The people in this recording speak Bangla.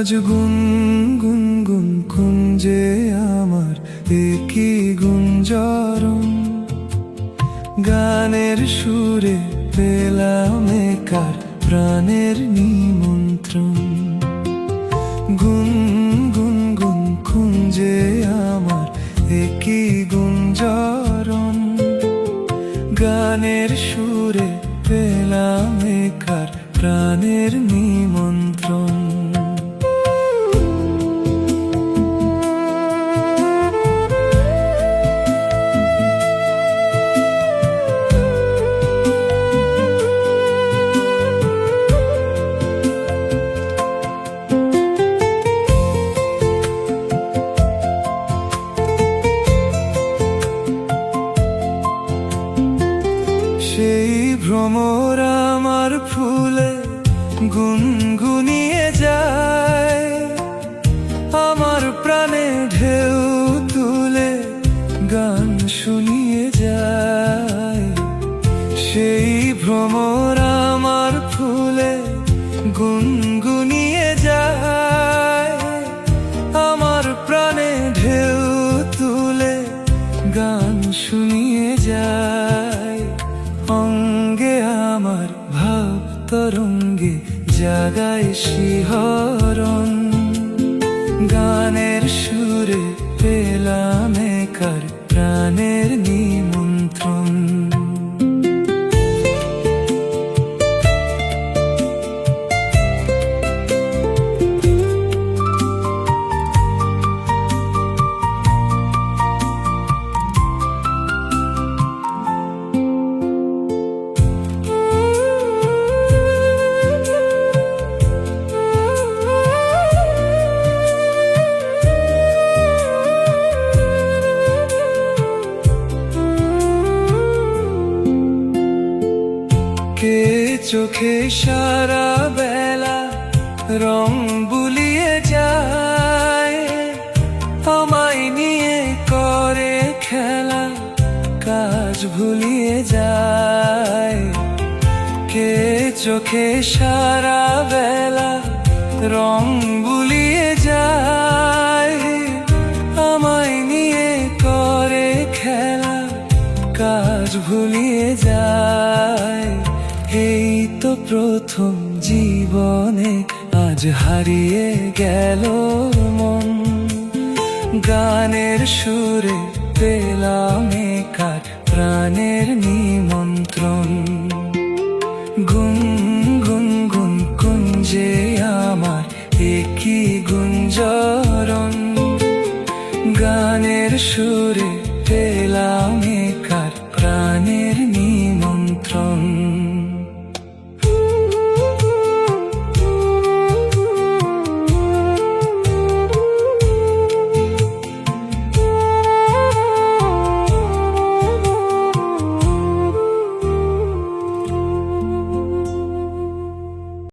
আজ গুন গুন গুন কুঞ্জে আমার একই গুঞ্জরণ, গানের সুরে পেলাম কার প্রাণের নিমন্ত্রণ। গুন গুন গুন কুঞ্জে আমার একই গুঞ্জরণ, গানের সুরে পেলাম কার প্রাণের নিমন্ত্রণ। সেই ভ্রমর আমার ফুলে গুনগুনিয়ে যায়, আমার প্রাণে ঢেউ তুলে গান শুনিয়ে যায়। সেই ভ্রমর আমার ফুলে গুনগুনিয়ে যায়, আমার প্রাণে ঢেউ তুলে গান শুনিয়ে যায়। অঙ্গে আমার ভাব তরঙ্গে জাগায় শিহরণ, গানের সুরে পেলাম কার প্রাণের নিমন্ত্রণ। কে চোখে সারা বেলা রং বুলিয়ে যায়, আমায় নিয়ে করে খেলা কাজ ভুলিয়ে যায়। কে চোখে সারা বেলা রং বুলিয়ে যায়, আমায় নিয়ে করে খেলা কাজ ভুলিয়ে যায়। এই তো প্রথম জীবনে আজ হারিয়ে গেল মন, গানের সুরে পেলাম কার প্রাণের নিমন্ত্রণ। গুন গুন গুন কুঞ্জে আমার একই গুঞ্জরণ, গানের সুরে পেলাম কার প্রাণের নিমন্ত্রণ।